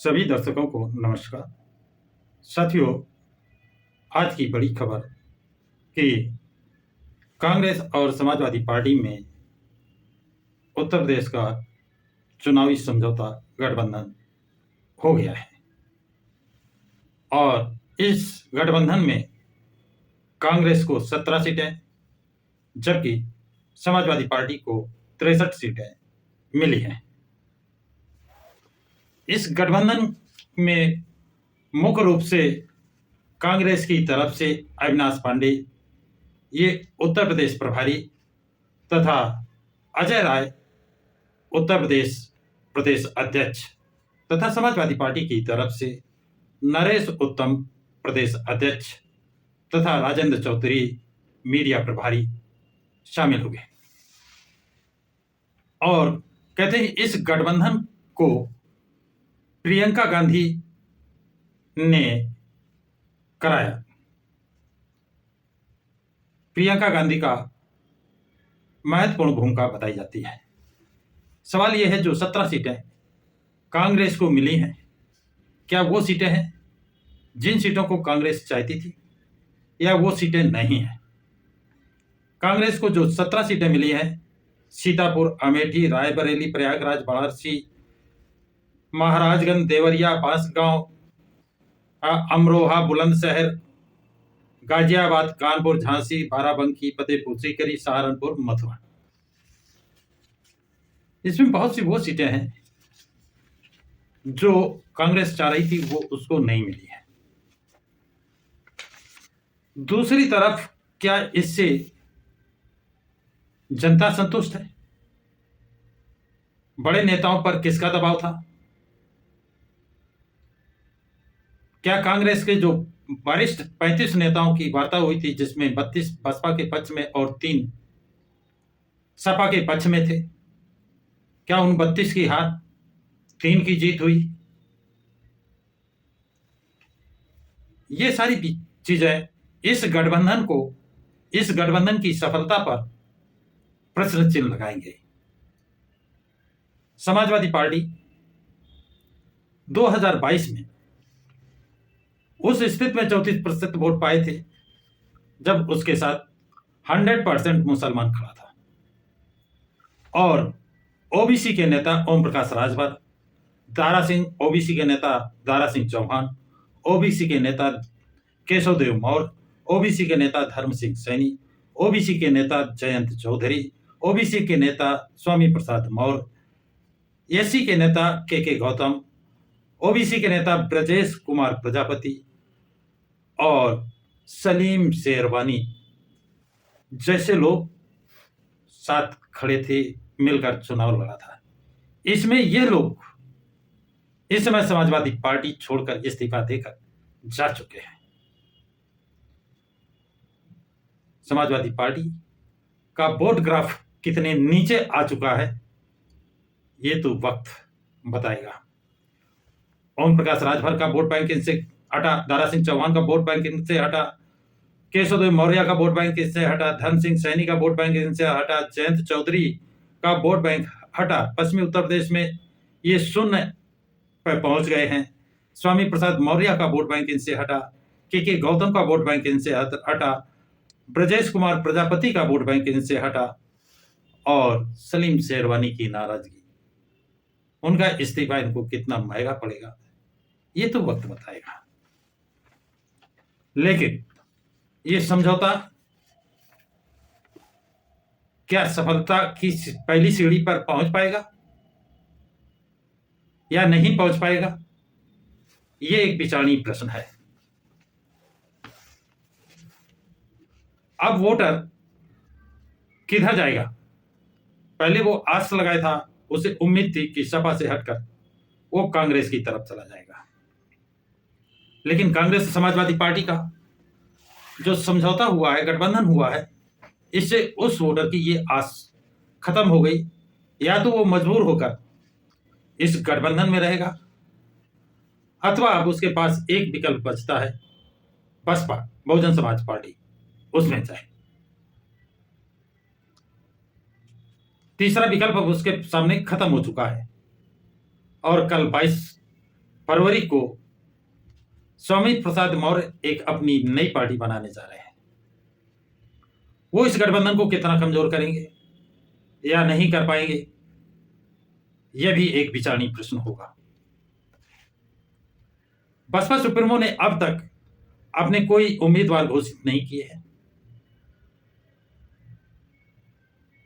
सभी दर्शकों को नमस्कार। साथियों, आज की बड़ी खबर कि कांग्रेस और समाजवादी पार्टी में उत्तर प्रदेश का चुनावी समझौता गठबंधन हो गया है और इस गठबंधन में कांग्रेस को 17 सीटें जबकि समाजवादी पार्टी को 63 सीटें मिली हैं। इस गठबंधन में मुख्य रूप से कांग्रेस की तरफ से अविनाश पांडे ये उत्तर प्रदेश प्रभारी तथा अजय राय उत्तर प्रदेश प्रदेश अध्यक्ष तथा समाजवादी पार्टी की तरफ से नरेश उत्तम प्रदेश अध्यक्ष तथा राजेंद्र चौधरी मीडिया प्रभारी शामिल हो गए और कहते हैं इस गठबंधन को प्रियंका गांधी ने कराया। प्रियंका गांधी का महत्वपूर्ण भूमिका बताई जाती है। सवाल यह है जो 17 सीटें कांग्रेस को मिली हैं, क्या वो सीटें हैं जिन सीटों को कांग्रेस चाहती थी या वो सीटें नहीं हैं? कांग्रेस को जो 17 सीटें मिली हैं, सीतापुर, अमेठी, रायबरेली, प्रयागराज, वाराणसी, महाराजगंज, देवरिया, बांसगांव, अमरोहा, बुलंदशहर, गाजियाबाद, कानपुर, झांसी, बाराबंकी, फतेहपुर सीकरी, सहारनपुर, मथुरा। इसमें बहुत सी वो सीटें हैं जो कांग्रेस चाह रही थी, वो उसको नहीं मिली है। दूसरी तरफ क्या इससे जनता संतुष्ट है? बड़े नेताओं पर किसका दबाव था? क्या कांग्रेस के जो वरिष्ठ 35 नेताओं की वार्ता हुई थी जिसमें 32 बसपा के पक्ष में और 3 सपा के पक्ष में थे, क्या उन 32 की हार 3 की जीत हुई? ये सारी चीजें इस गठबंधन की सफलता पर प्रश्न चिन्ह लगाएंगे। समाजवादी पार्टी 2022 में उस स्थिति में 34% वोट पाए थे जब उसके साथ 100% मुसलमान खड़ा था और ओबीसी के नेता ओम प्रकाश राजभर, दारा सिंह, ओबीसी के नेता दारा सिंह चौहान, ओबीसी के नेता केशवदेव मौर्य, ओबीसी के नेता धर्म सिंह सैनी, ओबीसी के नेता जयंत चौधरी, ओबीसी के नेता स्वामी प्रसाद मौर्य, एससी के नेता के गौतम, ओबीसी के नेता ब्रजेश कुमार प्रजापति और सलीम शेरवानी जैसे लोग साथ खड़े थे, मिलकर चुनाव लड़ा था। इसमें ये लोग इस समय समाजवादी पार्टी छोड़कर इस्तीफा देकर जा चुके हैं। समाजवादी पार्टी का वोट ग्राफ कितने नीचे आ चुका है ये तो वक्त बताएगा। ओम प्रकाश राजभर का वोट बैंक इनसे हटा, दारा सिंह चौहान का वोट बैंक इनसे हटा, केशवदेव मौर्य का वोट बैंक इनसे हटा, धर्म सिंह सैनी का वोट बैंक इनसे हटा, जयंत चौधरी का वोट बैंक हटा। पश्चिमी उत्तर प्रदेश में ये शून्य पर पहुंच गए हैं। स्वामी प्रसाद मौर्य का वोट बैंक इनसे हटा, के गौतम का वोट बैंक इनसे हटा, ब्रजेश कुमार प्रजापति का वोट बैंक इनसे हटा और सलीम शेरवानी की नाराजगी, उनका इस्तीफा इनको कितना महंगा पड़ेगा ये तो वक्त बताएगा। लेकिन ये समझौता क्या सफलता की पहली सीढ़ी पर पहुंच पाएगा या नहीं पहुंच पाएगा, ये एक विचारणीय प्रश्न है। अब वोटर किधर जाएगा? पहले वो आस लगाया था, उसे उम्मीद थी कि सपा से हटकर वो कांग्रेस की तरफ चला जाएगा, लेकिन कांग्रेस समाजवादी पार्टी का जो समझौता हुआ है, गठबंधन हुआ है, इससे उस वोटर की ये आस खत्म हो गई। या तो वो मजबूर होकर इस गठबंधन में रहेगा अथवा अब उसके पास एक विकल्प बचता है, बसपा बहुजन समाज पार्टी, उसमें जाए। तीसरा विकल्प अब उसके सामने खत्म हो चुका है और कल 22 फरवरी को स्वामी प्रसाद मौर्य एक अपनी नई पार्टी बनाने जा रहे हैं। वो इस गठबंधन को कितना कमजोर करेंगे या नहीं कर पाएंगे, यह भी एक विचारणीय प्रश्न होगा। बसपा सुप्रीमो ने अब तक अपने कोई उम्मीदवार घोषित नहीं किए हैं।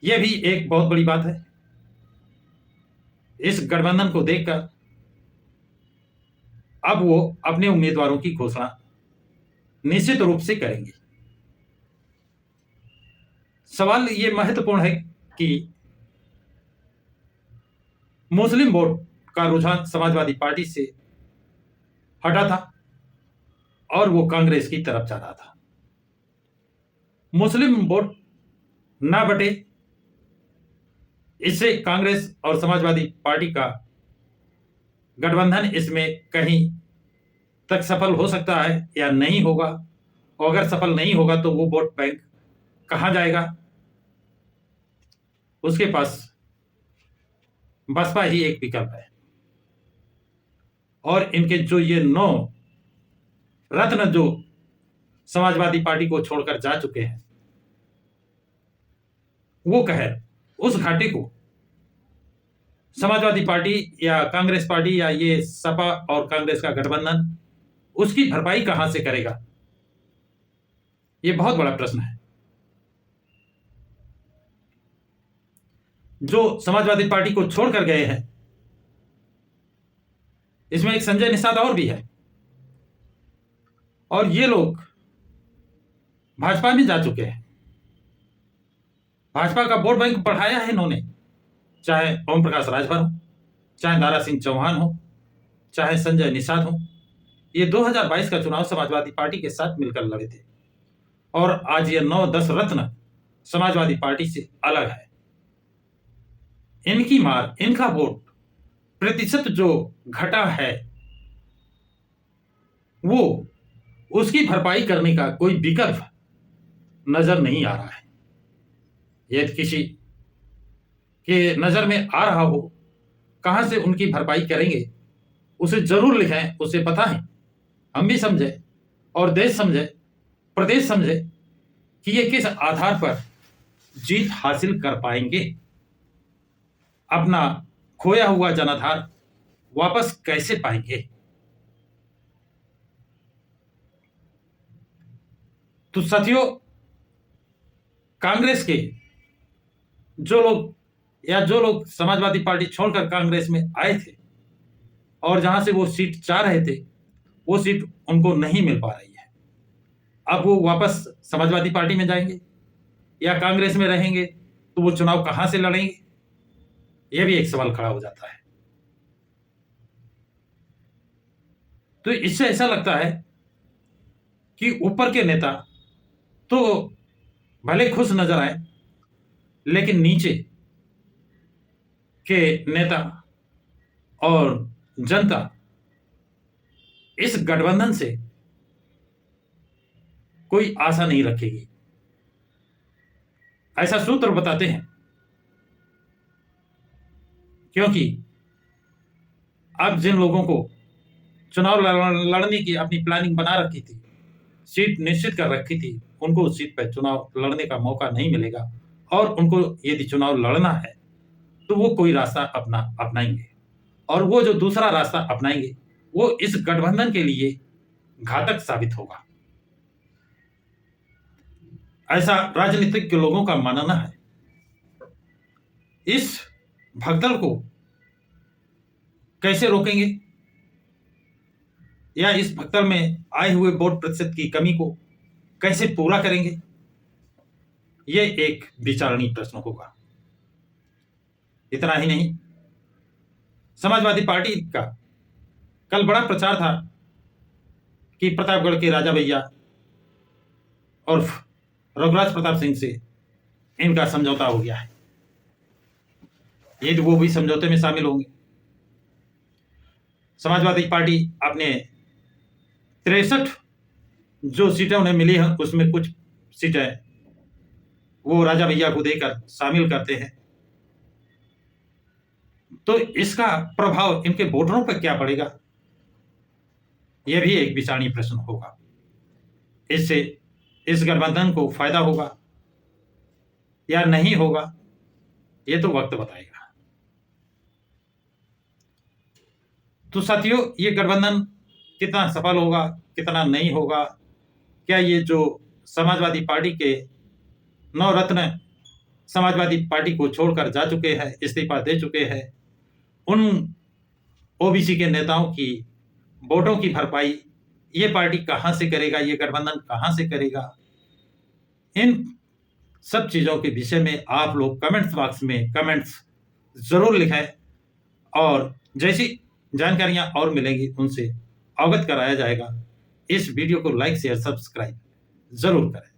यह भी एक बहुत बड़ी बात है। इस गठबंधन को देखकर अब वो अपने उम्मीदवारों की घोषणा निश्चित रूप से करेंगे। सवाल ये महत्वपूर्ण है कि मुस्लिम वोट का रुझान समाजवादी पार्टी से हटा था और वो कांग्रेस की तरफ जा रहा था। मुस्लिम वोट ना बटे, इससे कांग्रेस और समाजवादी पार्टी का गठबंधन इसमें कहीं तक सफल हो सकता है या नहीं होगा, और अगर सफल नहीं होगा तो वो वोट बैंक कहां जाएगा। उसके पास बसपा ही एक विकल्प है। और इनके जो ये 9 रत्न जो समाजवादी पार्टी को छोड़कर जा चुके हैं, वो कहर उस घाटी को समाजवादी पार्टी या कांग्रेस पार्टी या ये सपा और कांग्रेस का गठबंधन उसकी भरपाई कहां से करेगा, ये बहुत बड़ा प्रश्न है। जो समाजवादी पार्टी को छोड़कर गए हैं, इसमें एक संजय निषाद और भी है, और ये लोग भाजपा में जा चुके हैं। भाजपा का वोट बैंक बढ़ाया है इन्होंने, चाहे ओम प्रकाश राजभर हो, चाहे दारा सिंह चौहान हो, चाहे संजय निषाद हो। ये 2022 का चुनाव समाजवादी पार्टी के साथ मिलकर लड़े थे, और आज ये 9-10 रत्न समाजवादी पार्टी से अलग है। इनकी मार, इनका वोट प्रतिशत जो घटा है, वो उसकी भरपाई करने का कोई विकल्प नजर नहीं आ रहा है। यदि किसी के नजर में आ रहा हो, कहां से उनकी भरपाई करेंगे, उसे जरूर लिखें, उसे पता है, हम भी समझे और देश समझे, प्रदेश समझे कि ये किस आधार पर जीत हासिल कर पाएंगे, अपना खोया हुआ जनाधार वापस कैसे पाएंगे। तो साथियों, कांग्रेस के जो लोग समाजवादी पार्टी छोड़कर कांग्रेस में आए थे और जहां से वो सीट चाह रहे थे, वो सीट उनको नहीं मिल पा रही है। अब वो वापस समाजवादी पार्टी में जाएंगे या कांग्रेस में रहेंगे, तो वो चुनाव कहां से लड़ेंगे, यह भी एक सवाल खड़ा हो जाता है। तो इससे ऐसा लगता है कि ऊपर के नेता तो भले खुश नजर आए, लेकिन नीचे के नेता और जनता इस गठबंधन से कोई आशा नहीं रखेगी, ऐसा सूत्र बताते हैं। क्योंकि अब जिन लोगों को चुनाव लड़ने की अपनी प्लानिंग बना रखी थी, सीट निश्चित कर रखी थी, उनको उस सीट पर चुनाव लड़ने का मौका नहीं मिलेगा, और उनको यदि चुनाव लड़ना है तो वो कोई रास्ता अपनाएंगे, और वो जो दूसरा रास्ता अपनाएंगे वो इस गठबंधन के लिए घातक साबित होगा, ऐसा राजनीतिक के लोगों का मानना है। इस भगदड़ को कैसे रोकेंगे, या इस भगदड़ में आए हुए वोट प्रतिशत की कमी को कैसे पूरा करेंगे, यह एक विचारणीय प्रश्न होगा। इतना ही नहीं, समाजवादी पार्टी का कल बड़ा प्रचार था कि प्रतापगढ़ के राजा भैया और रघुराज प्रताप सिंह से इनका समझौता हो गया है, ये वो भी समझौते में शामिल होंगे। समाजवादी पार्टी अपने 63 जो सीटें उन्हें मिली हैं, उसमें कुछ सीटें वो राजा भैया को देकर शामिल करते हैं। तो इसका प्रभाव इनके वोटरों पर क्या पड़ेगा, यह भी एक विचारणीय प्रश्न होगा। इससे इस गठबंधन को फायदा होगा या नहीं होगा, ये तो वक्त बताएगा। तो साथियों, ये गठबंधन कितना सफल होगा, कितना नहीं होगा, क्या ये जो समाजवादी पार्टी के नवरत्न समाजवादी पार्टी को छोड़कर जा चुके हैं, इस्तीफा दे चुके हैं, उन ओबीसी के नेताओं की वोटों की भरपाई ये पार्टी कहां से करेगा, ये गठबंधन कहां से करेगा? इन सब चीजों के विषय में आप लोग कमेंट्स बॉक्स में कमेंट्स जरूर लिखें, और जैसी जानकारियां और मिलेंगी उनसे अवगत कराया जाएगा। इस वीडियो को लाइक शेयर सब्सक्राइब जरूर करें।